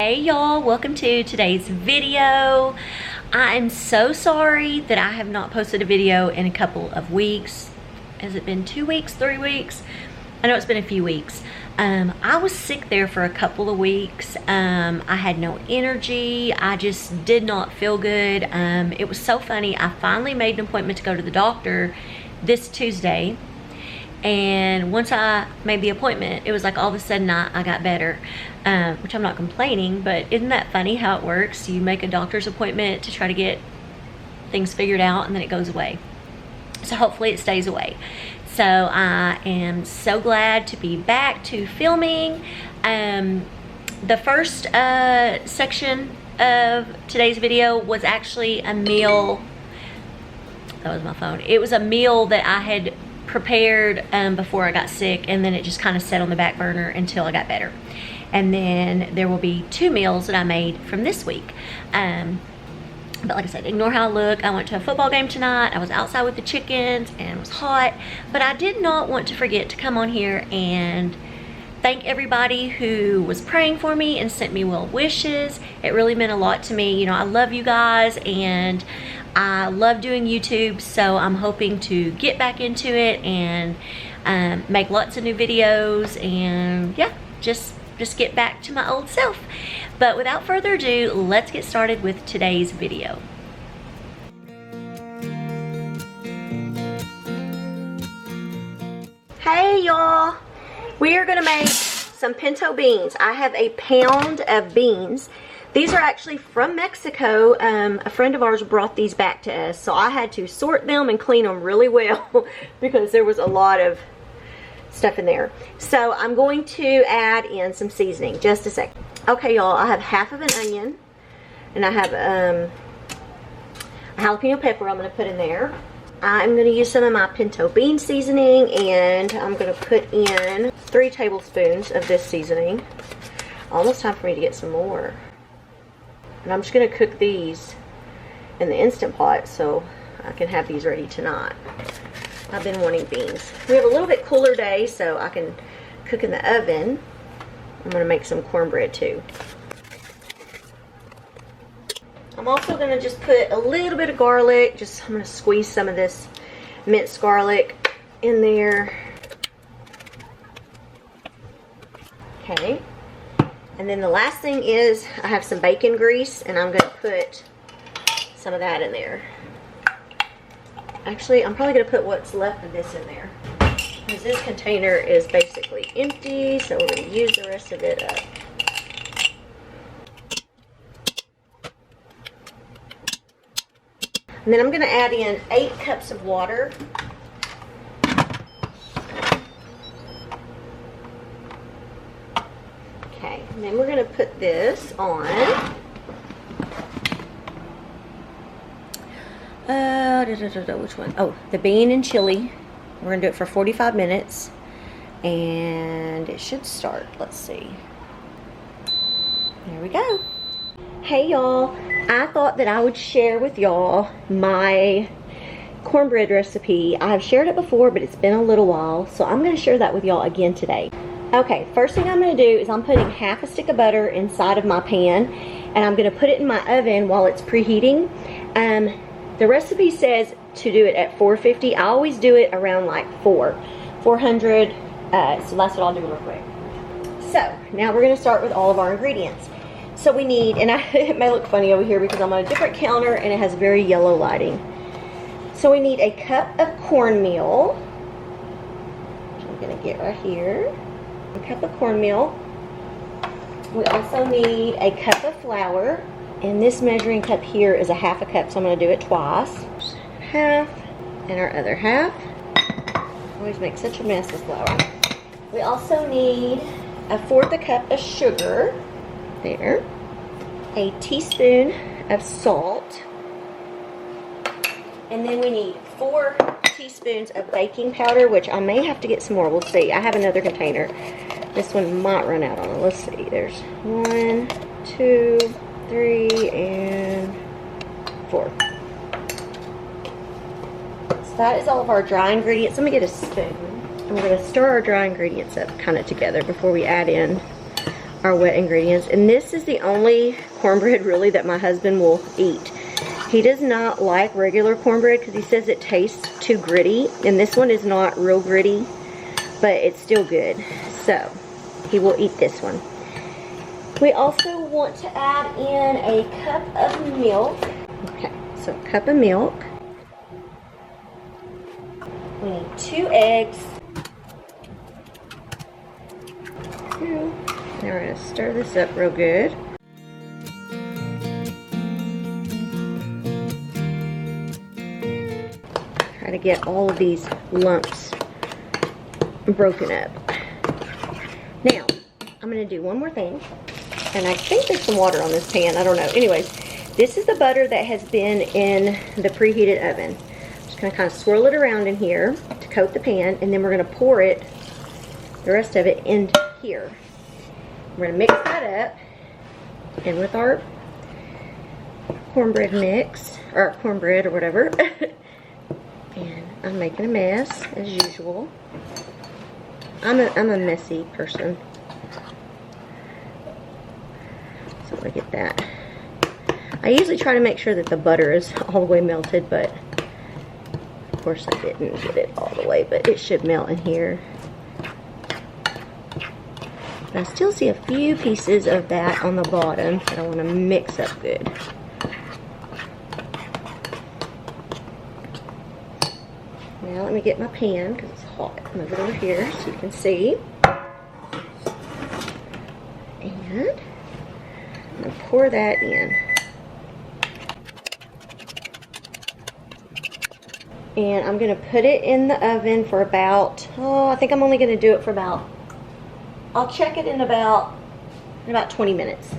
Hey y'all, welcome to today's video. I am so sorry that I have not posted a video in a couple of weeks. Has it been 2 weeks, 3 weeks? I know it's been a few weeks. I was sick there for a couple of weeks. I had no energy. I just did not feel good. It was so funny. I finally made an appointment to go to the doctor this Tuesday. And once I made the appointment, it was like all of a sudden I got better, which I'm not complaining, but isn't that funny how it works? You make a doctor's appointment to try to get things figured out and then it goes away. So hopefully it stays away. So I am so glad to be back to filming. The first section of today's video was actually a meal. That was my phone. It was a meal that I had prepared before I got sick, and then it just kind of sat on the back burner until I got better. And then there will be 2 meals that I made from this week. But like I said, ignore how I look. I went to a football game tonight. I was outside with the chickens and it was hot, but I did not want to forget to come on here and thank everybody who was praying for me and sent me well wishes. It really meant a lot to me. You know, I love you guys and I love doing YouTube, so I'm hoping to get back into it and make lots of new videos and yeah, just get back to my old self. But without further ado, let's get started with today's video. Hey y'all, we are gonna make some pinto beans. I have a pound of beans. These are actually from Mexico. A friend of ours brought these back to us, so I had to sort them and clean them really well because there was a lot of stuff in there. So I'm going to add in some seasoning. Just a second. Okay y'all, I have half of an onion and I have a jalapeno pepper I'm going to put in there. I'm going to use some of my pinto bean seasoning and I'm going to put in 3 tablespoons of this seasoning. Almost time for me to get some more. And I'm just going to cook these in the Instant Pot so I can have these ready tonight. I've been wanting beans. We have a little bit cooler day, so I can cook in the oven. I'm going to make some cornbread too. I'm also going to just put a little bit of garlic. I'm going to squeeze some of this minced garlic in there. Okay. And then the last thing is I have some bacon grease and I'm going to put some of that in there. Actually, I'm probably going to put what's left of this in there because this container is basically empty, so we're going to use the rest of it up. And then I'm going to add in 8 cups of water. Okay, and then we're going to put this on. Which one? Oh, the bean and chili. We're going to do it for 45 minutes. And it should start. Let's see. There we go. Hey y'all. I thought that I would share with y'all my cornbread recipe. I've shared it before, but it's been a little while. So I'm going to share that with y'all again today. Okay, first thing I'm going to do is I'm putting half a stick of butter inside of my pan. And I'm going to put it in my oven while it's preheating. The recipe says to do it at 450. I always do it around like 400. So that's what I'll do real quick. So now we're going to start with all of our ingredients. So we need, and it may look funny over here because I'm on a different counter and it has very yellow lighting. So we need a cup of cornmeal, which I'm going to get right here. A cup of cornmeal. We also need a cup of flour. And this measuring cup here is a half a cup, so I'm going to do it twice. Half, and our other half. Always make such a mess with flour. We also need 1/4 cup of sugar. There. A teaspoon of salt. And then we need 4 teaspoons of baking powder, which I may have to get some more. We'll see. I have another container. This one might run out on it. Let's see. There's 1, 2, 3, and 4. So that is all of our dry ingredients. Let me get a spoon. And we're going to stir our dry ingredients up kind of together before we add in our wet ingredients. And this is the only cornbread really that my husband will eat. He does not like regular cornbread because he says it tastes too gritty. And this one is not real gritty, but it's still good. So he will eat this one. We also want to add in a cup of milk. Okay, so a cup of milk. We need 2 eggs. Now we're going to stir this up real good. Try to get all of these lumps broken up. Now, I'm going to do one more thing. And I think there's some water on this pan. I don't know. Anyways, this is the butter that has been in the preheated oven. Just going to kind of swirl it around in here to coat the pan. And then we're going to pour it, the rest of it, into here. We're going to mix that up. And with our cornbread mix, or cornbread or whatever. And I'm making a mess, as usual. I'm a messy person. So look at that. I usually try to make sure that the butter is all the way melted, but of course I didn't get it all the way, but it should melt in here. But I still see a few pieces of that on the bottom that I want to mix up good. Now let me get my pan because it's hot. Move it over here so you can see. And I'm going to pour that in. And I'm going to put it in the oven for about, I think I'm only going to do it for about, I'll check it in about 20 minutes.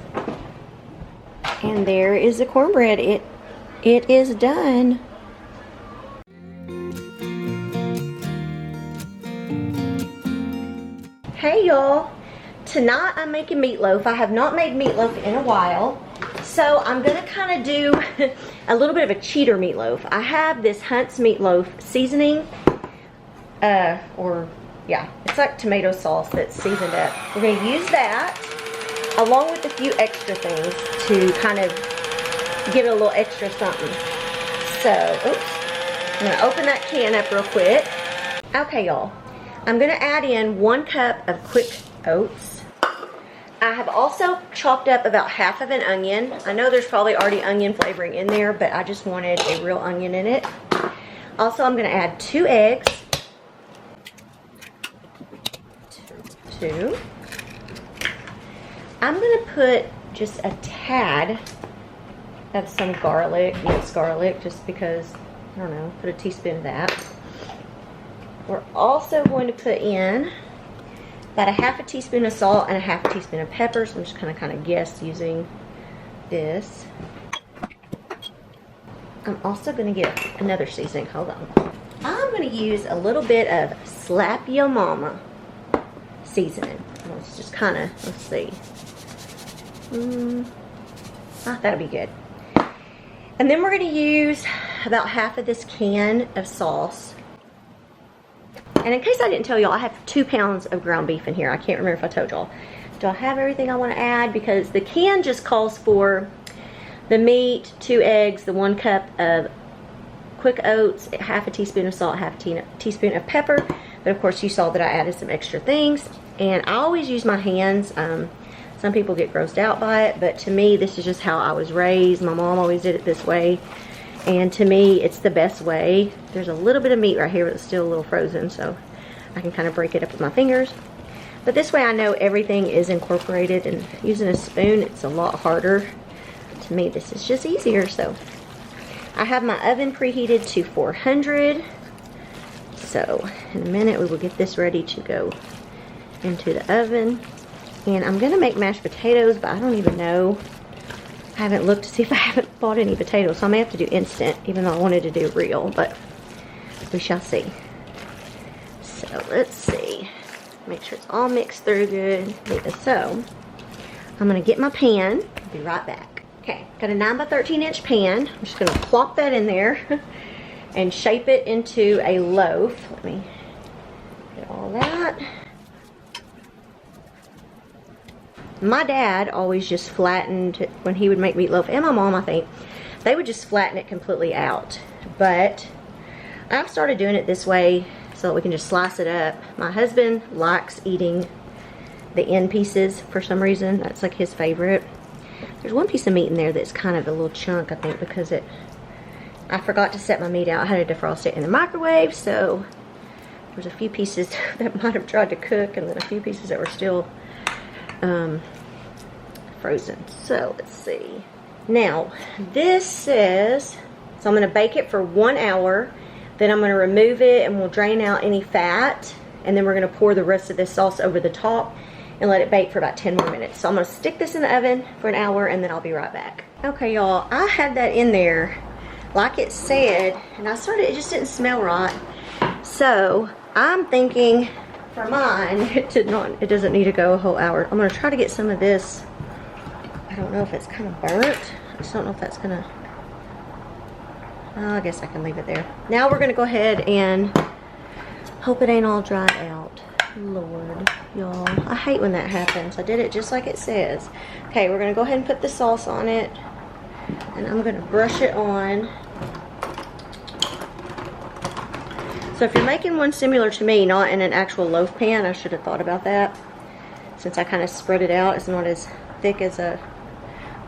And there is the cornbread. It is done. Hey y'all. Tonight I'm making meatloaf. I have not made meatloaf in a while, so I'm gonna kind of do a little bit of a cheater meatloaf. I have this Hunt's meatloaf seasoning, it's like tomato sauce that's seasoned up. We're gonna use that along with a few extra things to kind of give it a little extra something. So, I'm gonna open that can up real quick. Okay, y'all. I'm gonna add in 1 cup of quick oats. I have also chopped up about half of an onion. I know there's probably already onion flavoring in there, but I just wanted a real onion in it. Also, I'm going to add 2 eggs. 2. I'm going to put just a tad of some garlic, minced garlic, just because, I don't know, put a teaspoon of that. We're also going to put in about a half a teaspoon of salt and a half a teaspoon of pepper. So I'm just kind of guess using this. I'm also going to get another seasoning. Hold on. I'm going to use a little bit of Slap Yo Mama seasoning. Let's just kind of, let's see. That'll be good. And then we're going to use about half of this can of sauce. And in case I didn't tell y'all, I have 2 pounds of ground beef in here. I can't remember if I told y'all. Do I have everything I want to add? Because the can just calls for the meat, 2 eggs, the 1 cup of quick oats, half a teaspoon of salt, half a teaspoon of pepper. But of course you saw that I added some extra things. And I always use my hands. Some people get grossed out by it, but to me this is just how I was raised. My mom always did it this way. And to me, it's the best way. There's a little bit of meat right here, but it's still a little frozen, so I can kind of break it up with my fingers. But this way I know everything is incorporated, and using a spoon, it's a lot harder. To me, this is just easier. So I have my oven preheated to 400. So in a minute, we will get this ready to go into the oven. And I'm gonna make mashed potatoes, but I don't even know. I haven't looked to see if I haven't bought any potatoes, so I may have to do instant, even though I wanted to do real, but we shall see. So let's see. Make sure it's all mixed through good. So I'm gonna get my pan. I'll be right back. Okay, got a 9 by 13 inch pan. I'm just gonna plop that in there and shape it into a loaf. Let me get all that. My dad always just flattened, when he would make meatloaf, and my mom, I think, they would just flatten it completely out. But I've started doing it this way so that we can just slice it up. My husband likes eating the end pieces for some reason. That's like his favorite. There's one piece of meat in there that's kind of a little chunk, I think, because I forgot to set my meat out. I had to defrost it in the microwave, so there's a few pieces that might have tried to cook, and then a few pieces that were still frozen. So let's see. Now this says, so I'm going to bake it for 1 hour, then I'm going to remove it and we'll drain out any fat, and then we're going to pour the rest of this sauce over the top and let it bake for about 10 more minutes. So I'm going to stick this in the oven for an hour and then I'll be right back. Okay, y'all, I had that in there like it said, and it just didn't smell right. So I'm thinking for mine, it doesn't need to go a whole hour. I'm going to try to get some of this. I don't know if it's kind of burnt. I just don't know if that's gonna, I guess I can leave it there. Now we're gonna go ahead and hope it ain't all dried out. Lord, y'all, I hate when that happens. I did it just like it says. Okay, we're gonna go ahead and put the sauce on it, and I'm gonna brush it on. So if you're making one similar to me, not in an actual loaf pan, I should have thought about that. Since I kind of spread it out, it's not as thick as a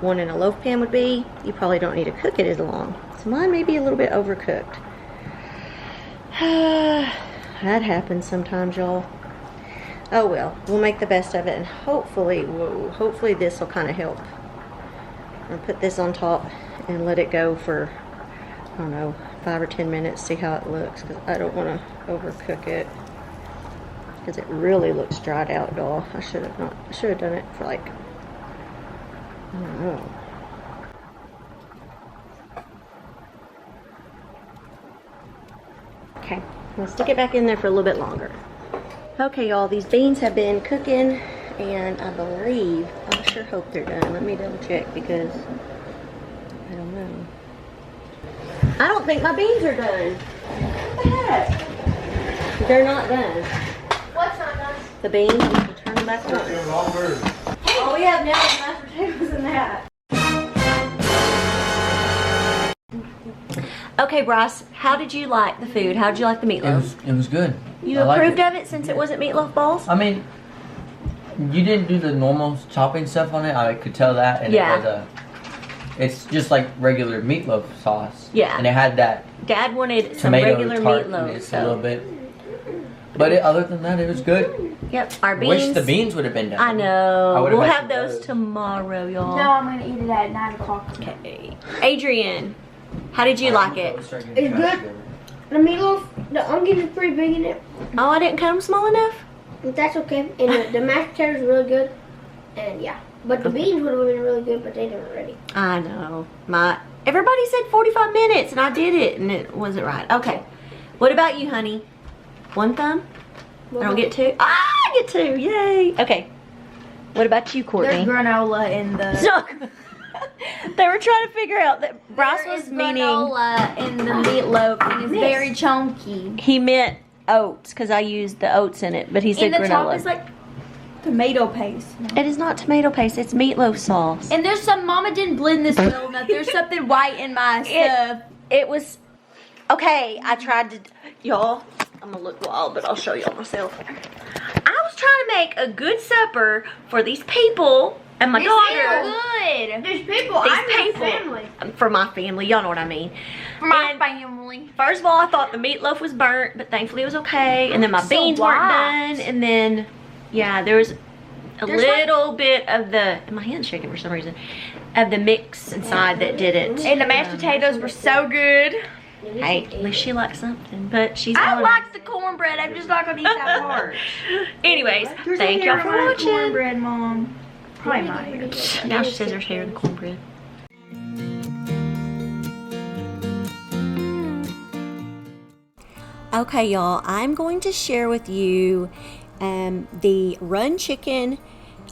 one in a loaf pan would be. You probably don't need to cook it as long. So mine may be a little bit overcooked. That happens sometimes, y'all. Oh well, we'll make the best of it, and hopefully, hopefully this will kind of help. I'll put this on top and let it go for, I don't know, 5 or 10 minutes, see how it looks, because I don't want to overcook it, because it really looks dried out, y'all. I should have done it for like, I don't know. Okay, let's stick it back in there for a little bit longer. Okay, y'all, these beans have been cooking, and I sure hope they're done. Let me double check, because I don't know. I don't think my beans are done. What the heck? They're not done. What's not done? The beans, we can turn them back on. All we have now is mashed potatoes and that. Okay, Bryce, how did you like the food? How did you like the meatloaf? It was good. You approved of it since it wasn't meatloaf balls? I mean, you didn't do the normal chopping stuff on it. I could tell that. And yeah. It's just like regular meatloaf sauce. Yeah. And it had that Dad wanted some regular meatloaf. So. A little bit. But other than that, it was good. Yep, our beans. Wish the beans would have been done. I know. We'll have those better. Tomorrow, y'all. No, I'm going to eat it at 9 o'clock. Okay. Adrian, how did you like it? It's good. The meatloaf, the onion is pretty big in it. Oh, I didn't cut them small enough? That's okay. And the mashed potatoes are really good. And yeah. But the beans would have been really good, but they weren't ready. I know. Everybody said 45 minutes, and I did it, and it wasn't right. Okay. What about you, honey? One thumb? I don't get two? I get two. Yay. Okay. What about you, Courtney? There's granola in the... They were trying to figure out that Bryce was meaning... granola in the meatloaf, and it's very chunky. He meant oats, because I used the oats in it, but he said granola. And the top is like tomato paste. It is not tomato paste, it's meatloaf sauce. And there's some, Mama didn't blend this well enough. There's something white in my stuff. It was... Okay, I tried to... Y'all, I'm gonna look wild, but I'll show y'all myself. I was trying to make a good supper for these people and my daughter. Good. There's people. Family. For my family, y'all know what I mean. For my family. First of all, I thought the meatloaf was burnt, but thankfully it was okay. And then my beans weren't done. And then, yeah, there's little bit of the, and my hand's shaking for some reason, of the mix inside that didn't. And the mashed potatoes were so good. Hey, at least she likes something, but she's I like the cornbread. I'm just not gonna eat that part. Anyways, thank y'all for watching. Cornbread, Mom. Probably my hair. Now she says there's hair in the cornbread. Okay, y'all, I'm going to share with you the Run Chicken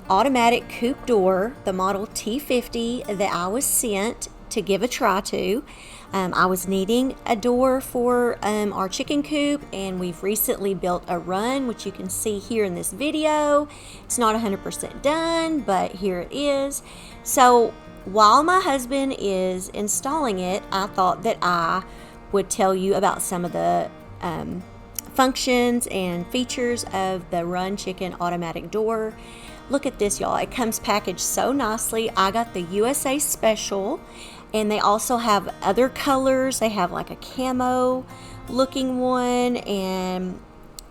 automatic Coop door, the model T50 that I was sent. to give a try to. I was needing a door for our chicken coop, and we've recently built a run, which you can see here in this video. It's not 100% done, but here it is. So while my husband is installing it, I thought that I would tell you about some of the functions and features of the Run Chicken automatic door. Look at this, y'all. It comes packaged so nicely. I got the USA Special, and they also have other colors. They have like a camo looking one, and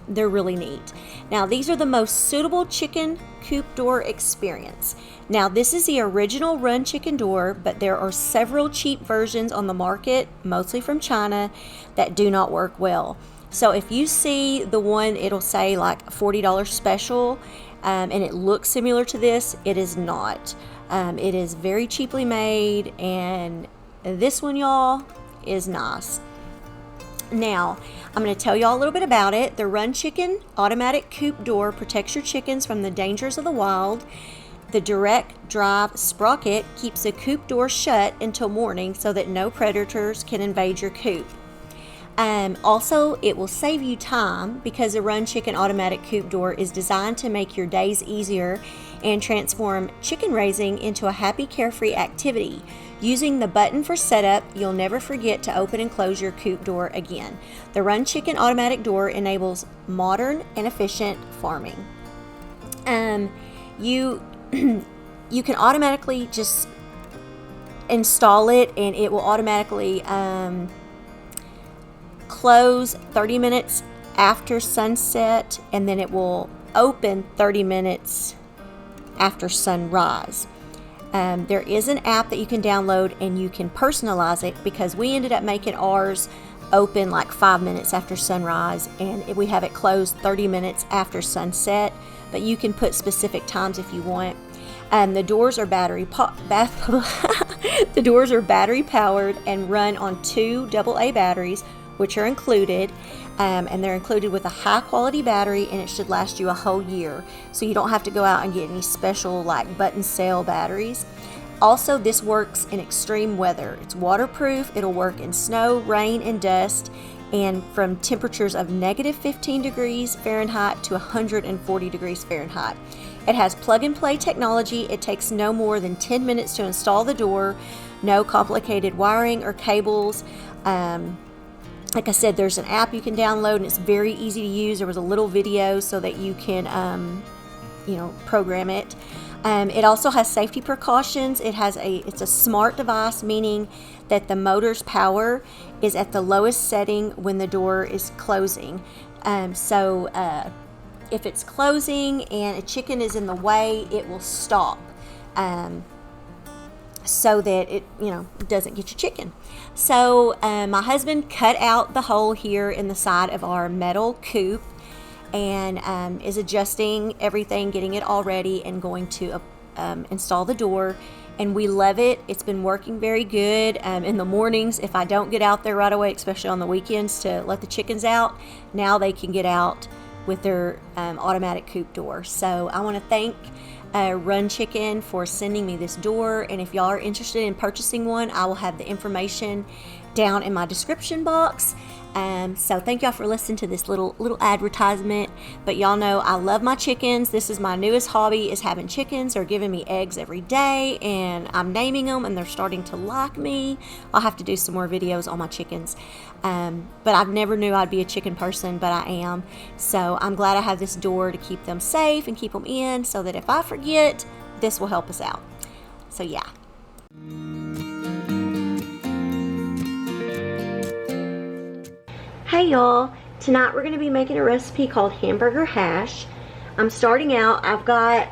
they're really neat. Now, these are the most suitable chicken coop door experience. Now, this is the original Run Chicken door, but there are several cheap versions on the market, mostly from China, that do not work well. So if you see the one, it'll say like $40 special, and it looks similar to this. It is not. It is very cheaply made, and this one, y'all, is nice. Now, I'm going to tell y'all a little bit about it. The Run Chicken automatic coop door protects your chickens from the dangers of the wild. The direct drive sprocket keeps the coop door shut until morning so that no predators can invade your coop. Also, it will save you time because the Run Chicken automatic coop door is designed to make your days easier and transform chicken raising into a happy, carefree activity. Using the button for setup, you'll never forget to open and close your coop door again. The Run Chicken automatic door enables modern and efficient farming. You can automatically just install it, and it will automatically close 30 minutes after sunset, and then it will open 30 minutes after sunrise. There is an app that you can download, and you can personalize it, because we ended up making ours open like 5 minutes after sunrise, and we have it closed 30 minutes after sunset, but you can put specific times if you want. The doors are battery powered and run on 2 AA batteries, which are included, and they're included with a high quality battery, and it should last you a whole year, so you don't have to go out and get any special like button cell batteries. Also, this works in extreme weather. It's waterproof. It'll work in snow, rain, and dust, and from temperatures of -15 degrees Fahrenheit to 140 degrees Fahrenheit. It has plug-and-play technology. It takes no more than 10 minutes to install the door. No complicated wiring or cables. Like I said, there's an app you can download, and it's very easy to use. There was a little video so that you can, program it. It also has safety precautions. It's a smart device, meaning that the motor's power is at the lowest setting when the door is closing. If it's closing and a chicken is in the way, it will stop. So that it doesn't get your chicken. So my husband cut out the hole here in the side of our metal coop, and is adjusting everything, getting it all ready, and going to install the door. And we love it. It's been working very good. In the mornings, if I don't get out there right away, especially on the weekends to let the chickens out, now they can get out with their automatic coop door. So I want to thank Run Chicken for sending me this door, and if y'all are interested in purchasing one, I will have the information down in my description box. So thank y'all for listening to this little advertisement. But y'all know I love my chickens. This is my newest hobby, is having chickens. They're giving me eggs every day, and I'm naming them, and they're starting to like me. I'll have to do some more videos on my chickens. But I never knew I'd be a chicken person, but I am. So I'm glad I have this door to keep them safe and keep them in, so that if I forget, this will help us out. So yeah. Hey y'all, tonight we're going to be making a recipe called Hamburger Hash. I'm starting out, I've got,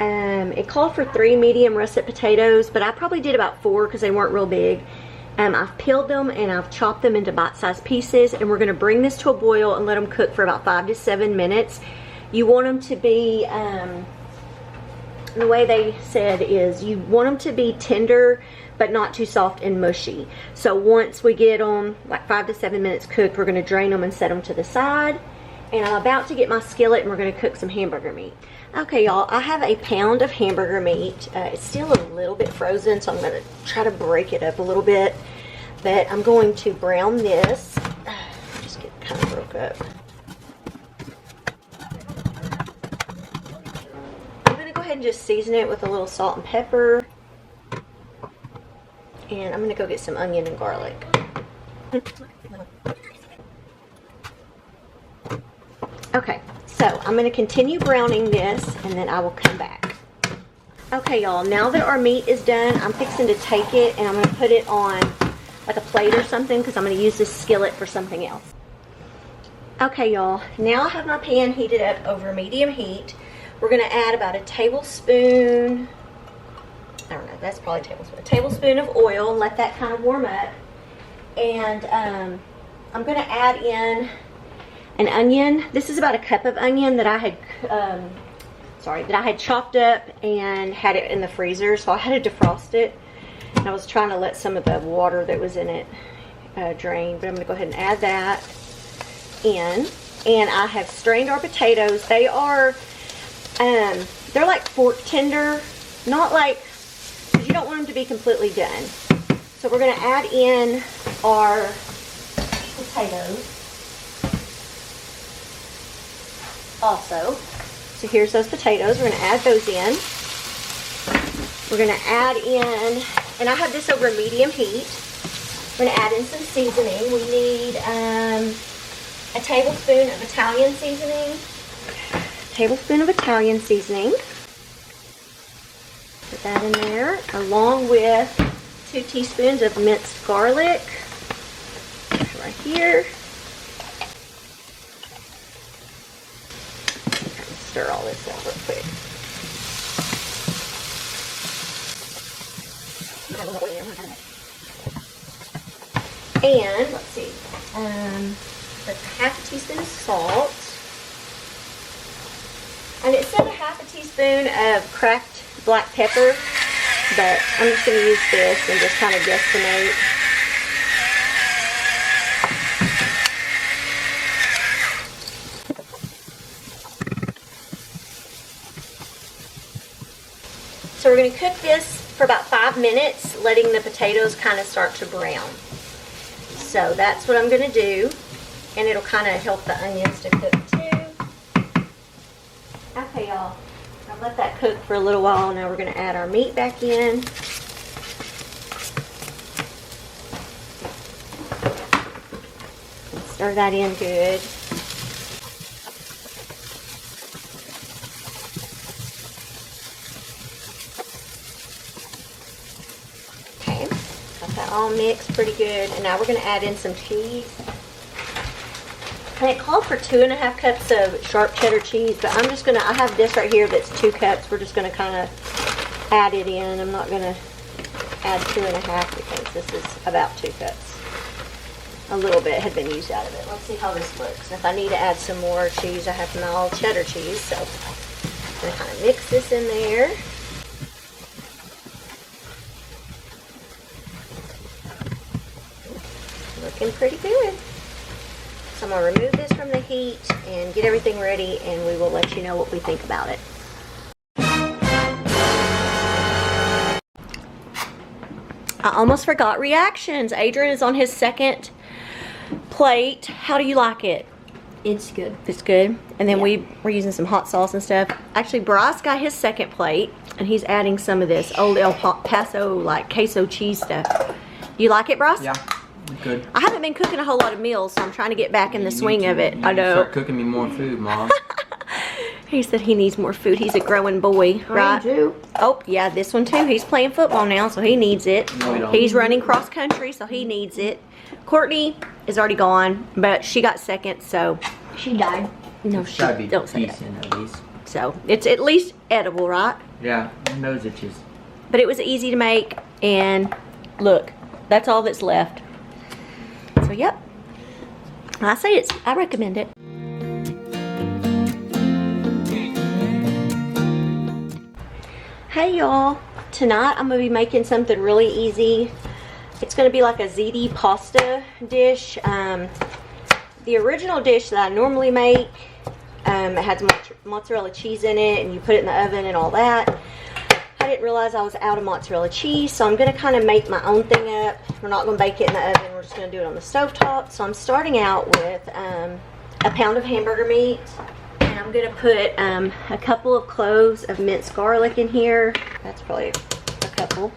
it called for 3 medium russet potatoes, but I probably did about 4 because they weren't real big. I've peeled them and I've chopped them into bite-sized pieces, and we're going to bring this to a boil and let them cook for about 5 to 7 minutes. You want them to be, the way they said is you want them to be tender but not too soft and mushy. So once we get them like 5 to 7 minutes cooked, we're going to drain them and set them to the side. and I'm about to get my skillet and we're going to cook some hamburger meat. Okay, y'all, I have a pound of hamburger meat. It's still a little bit frozen, so I'm going to try to break it up a little bit. But I'm going to brown this. Just get kind of broke up. I'm going to go ahead and just season it with a little salt and pepper. And I'm going to go get some onion and garlic. Okay, so I'm going to continue browning this and then I will come back. Okay, y'all, now that our meat is done, I'm fixing to take it and I'm going to put it on like a plate or something because I'm going to use this skillet for something else. Okay, y'all, now I have my pan heated up over medium heat. We're going to add about a tablespoon, I don't know, that's probably a tablespoon of oil and let that kind of warm up. And I'm going to add in an onion. This is about a cup of onion that I had chopped up and had it in the freezer, so I had to defrost it. And I was trying to let some of the water that was in it drain, but I'm going to go ahead and add that in. And I have strained our potatoes. They are, they're like fork tender, not like, because you don't want them to be completely done. So we're going to add in our potatoes. Also, so here's those potatoes. We're going to add those in. We're going to add in, and I have this over medium heat. We're going to add in some seasoning. We need a tablespoon of Italian seasoning. Put that in there, along with 2 teaspoons of minced garlic. Right here. Stir all this up real quick. And let's see, half a teaspoon of salt. And it said a half a teaspoon of cracked black pepper, but I'm just going to use this and just kind of guesstimate. So we're going to cook this for about 5 minutes, letting the potatoes kind of start to brown. So that's what I'm going to do, and it'll kind of help the onions to cook too. Okay, y'all, I'll let that cook for a little while. Now we're going to add our meat back in. Stir that in good. All mixed pretty good, and now we're going to add in some cheese. And it called for 2.5 cups of sharp cheddar cheese, but I'm just going to, I have this right here that's 2 cups. We're just going to kind of add it in. I'm not going to add 2.5 because this is about 2 cups. A little bit had been used out of it. Let's see how this looks. If I need to add some more cheese, I have my all cheddar cheese, so I'm going to kind of mix this in there. Looking pretty good. So I'm going to remove this from the heat and get everything ready, and we will let you know what we think about it. I almost forgot reactions. Adrian is on his second plate. How do you like it? It's good. It's good. And then Yeah. we're using some hot sauce and stuff. Actually, Bryce got his second plate, and he's adding some of this old El Paso, like queso cheese stuff. You like it, Bryce? Yeah. Good. I haven't been cooking a whole lot of meals, so I'm trying to get back in the You swing need of to- it. you I need to know. Start cooking me more food, Mom. He said he needs more food. He's a growing boy, right? too. Oh, yeah, this one too. He's playing football now, so he needs it. No, we don't. He's running cross country, so he needs it. Courtney is already gone, but she got second, so She died. no, It's she gotta be don't say that. decent at least. So it's at least edible, right? Yeah, my nose itches. But it was easy to make, and look, that's all that's left. So yep, I recommend it. Hey y'all, tonight I'm gonna be making something really easy. It's gonna be like a ziti pasta dish. the original dish that I normally make, it had some mozzarella cheese in it, and you put it in the oven and all that. I didn't realize I was out of mozzarella cheese, so I'm going to kind of make my own thing up. We're not going to bake it in the oven. We're just going to do it on the stovetop. So I'm starting out with a pound of hamburger meat. And I'm going to put a couple of cloves of minced garlic in here. That's probably a couple.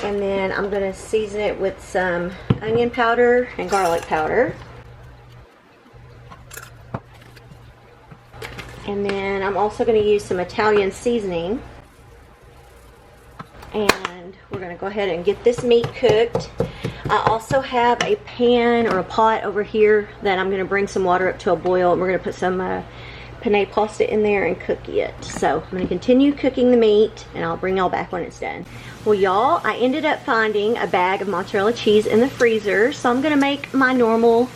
And then I'm going to season it with some onion powder and garlic powder. And then I'm also going to use some Italian seasoning. And we're going to go ahead and get this meat cooked. I also have a pan or a pot over here that I'm going to bring some water up to a boil. And we're going to put some penne pasta in there and cook it. So I'm going to continue cooking the meat, and I'll bring y'all back when it's done. Well, y'all, I ended up finding a bag of mozzarella cheese in the freezer. So I'm going to make my normal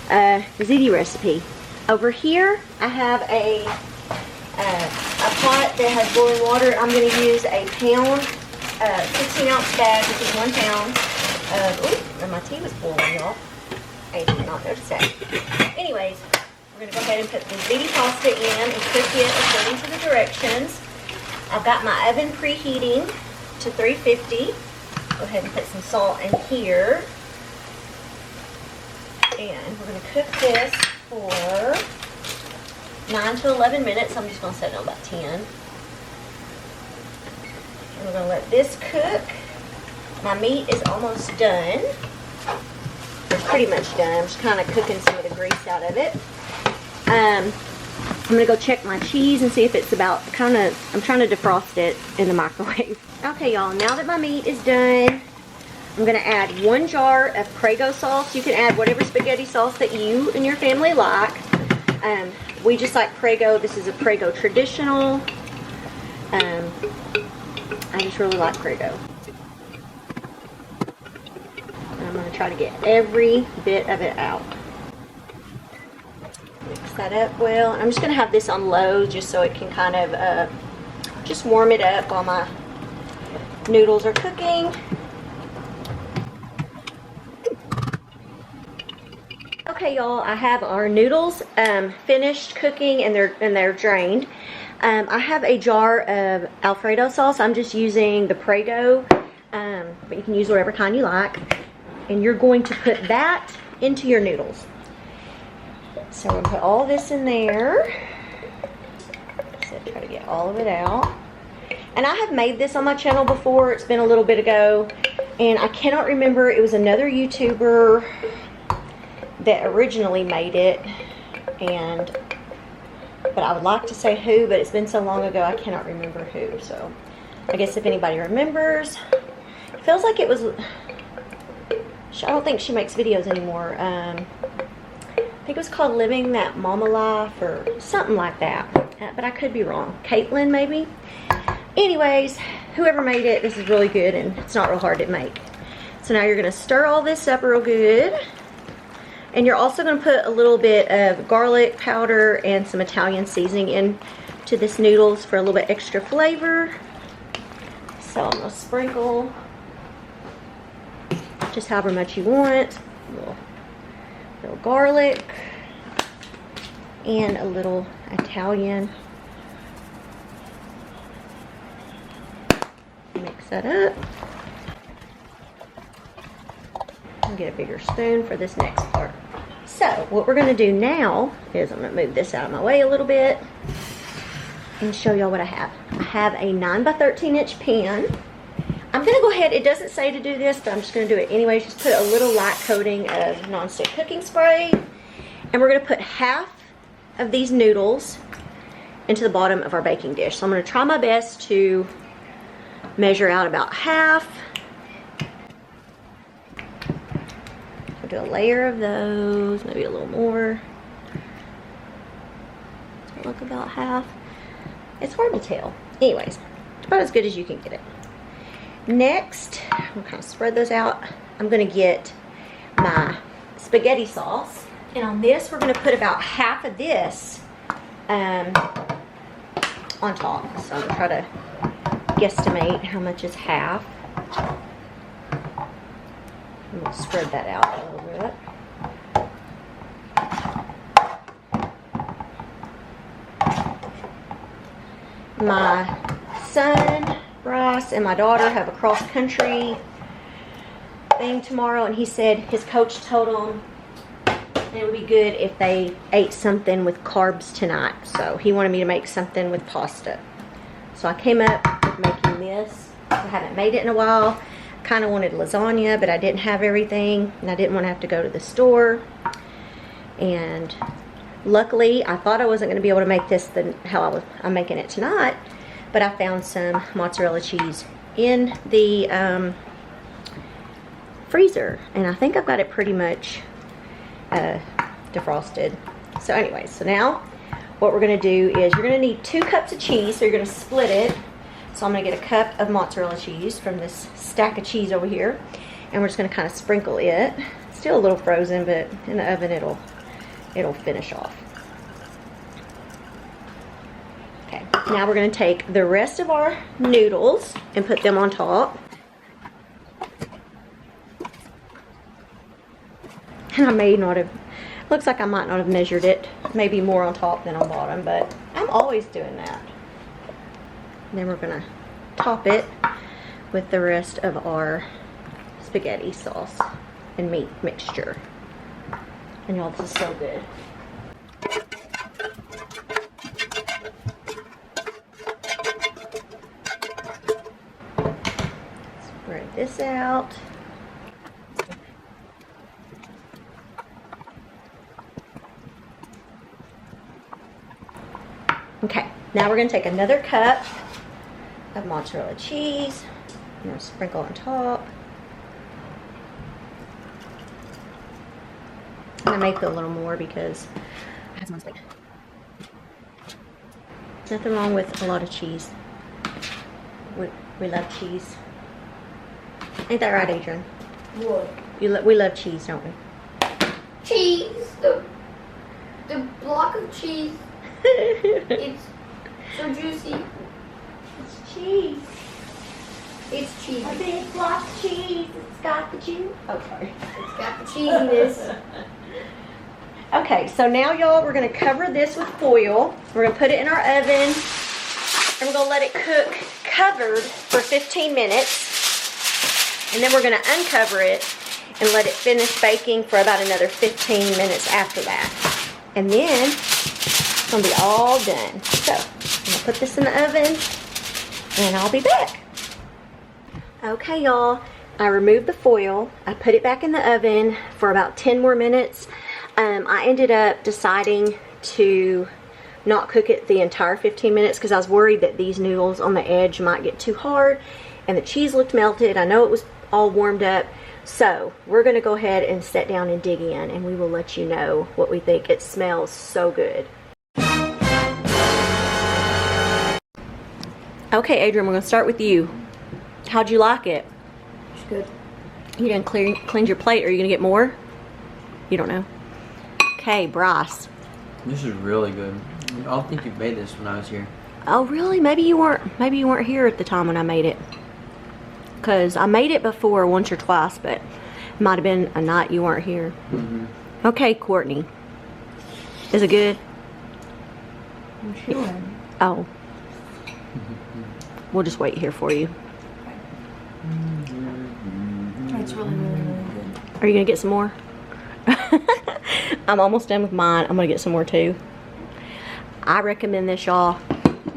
ziti recipe. Over here, I have a pot that has boiling water. I'm going to use a pound, 16-ounce bag, which is 1 pound. And my tea was boiling, y'all. I did not notice that. Anyways, we're going to go ahead and put the ziti pasta in and cook it according to the directions. I've got my oven preheating to 350. Go ahead and put some salt in here. And we're going to cook this for 9 to 11 minutes. I'm just going to set it on about 10. And we're going to let this cook. My meat is almost done. It's pretty much done. I'm just kind of cooking some of the grease out of it. I'm going to go check my cheese and see if it's about I'm trying to defrost it in the microwave. Okay, y'all, now that my meat is done, I'm going to add 1 jar of Prego sauce. You can add whatever spaghetti sauce that you and your family like. We just like Prego. This is a Prego traditional. I just really like Prego. I'm going to try to get every bit of it out. Mix that up well. I'm just going to have this on low just so it can kind of just warm it up while my noodles are cooking. Okay, y'all, I have our noodles finished cooking, and they're drained. I have a jar of Alfredo sauce. I'm just using the Prego, but you can use whatever kind you like. And you're going to put that into your noodles. So I'm going to put all this in there. So try to get all of it out. And I have made this on my channel before. It's been a little bit ago. And I cannot remember. It was another YouTuber that originally made it. But I would like to say who, but it's been so long ago I cannot remember who. So I guess if anybody remembers. It feels like it was... I don't think she makes videos anymore. I think it was called Living That Mama Life or something like that. But I could be wrong. Caitlin, maybe? Anyways, whoever made it, this is really good, and it's not real hard to make. So now you're going to stir all this up real good. And you're also going to put a little bit of garlic powder and some Italian seasoning into this noodles for a little bit extra flavor. So I'm going to sprinkle just however much you want. A little garlic and a little Italian. Mix that up. I'll get a bigger spoon for this next part. So what we're going to do now is I'm going to move this out of my way a little bit and show y'all what I have. I have a 9 by 13 inch pan. I'm going to go ahead, it doesn't say to do this, but I'm just going to do it anyways. Just put a little light coating of nonstick cooking spray. And we're going to put half of these noodles into the bottom of our baking dish. So I'm going to try my best to measure out about half. I'll do a layer of those, maybe a little more. Does it look about half? It's hard to tell. Anyways, it's about as good as you can get it. Next, I'm going to kind of spread those out. I'm going to get my spaghetti sauce. And on this, we're going to put about half of this on top. So I'm going to try to guesstimate how much is half. I'm going to spread that out a little bit. My son, Bryce, and my daughter have a cross-country thing tomorrow, and he said his coach told him it would be good if they ate something with carbs tonight. So he wanted me to make something with pasta. So I came up with making this. I haven't made it in a while. Kind of wanted lasagna, but I didn't have everything, and I didn't want to have to go to the store. And luckily, I thought I wasn't going to be able to make this how I'm making it tonight, but I found some mozzarella cheese in the freezer, and I think I've got it pretty much defrosted. So anyway, so now what we're going to do is you're going to need 2 cups of cheese, so you're going to split it. So I'm going to get a cup of mozzarella cheese from this stack of cheese over here, and we're just going to kind of sprinkle it. Still a little frozen, but in the oven it'll finish off. Okay, now we're going to take the rest of our noodles and put them on top. And I may not have, looks like I might not have measured it, maybe more on top than on bottom, but I'm always doing that. And then we're going to top it with the rest of our spaghetti sauce and meat mixture. And y'all, this is so good. Spread this out. Okay, now we're going to take another cup of mozzarella cheese. I'm going to sprinkle on top. I'm going to make it a little more because I have some on plate. Nothing wrong with a lot of cheese. We love cheese. Ain't that right, Adrian? What? We love cheese, don't we? Cheese. The block of cheese. It's so juicy. It's cheese. It's cheese. A big block of cheese. It's got the juice. Oh, sorry. It's got the cheesiness. Okay, so now y'all, we're going to cover this with foil. We're going to put it in our oven, and we're going to let it cook covered for 15 minutes. And then we're going to uncover it and let it finish baking for about another 15 minutes after that. And then it's going to be all done. So I'm going to put this in the oven, and I'll be back. Okay, y'all, I removed the foil. I put it back in the oven for about 10 more minutes. I ended up deciding to not cook it the entire 15 minutes because I was worried that these noodles on the edge might get too hard, and the cheese looked melted. I know it was all warmed up. So we're going to go ahead and sit down and dig in, and we will let you know what we think. It smells so good. Okay, Adrian, we're going to start with you. How'd you like it? It's good. You didn't cleanse your plate. Are you going to get more? You don't know. Okay, Bryce. This is really good. I don't think you made this when I was here. Oh, really? Maybe you weren't here at the time when I made it. Because I made it before once or twice, but it might have been a night you weren't here. Mm-hmm. Okay, Courtney. Is it good? I'm sure. Oh. We'll just wait here for you. It's really, really, really good. Are you going to get some more? I'm almost done with mine. I'm going to get some more too. I recommend this, y'all.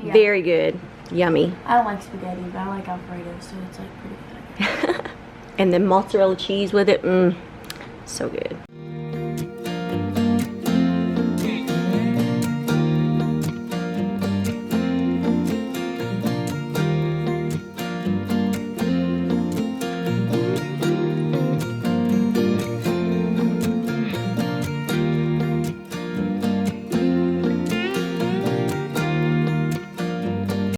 Yeah. Very good. Yummy. I don't like spaghetti, but I like Alfredo, so it's like pretty good. And then mozzarella cheese with it. So good.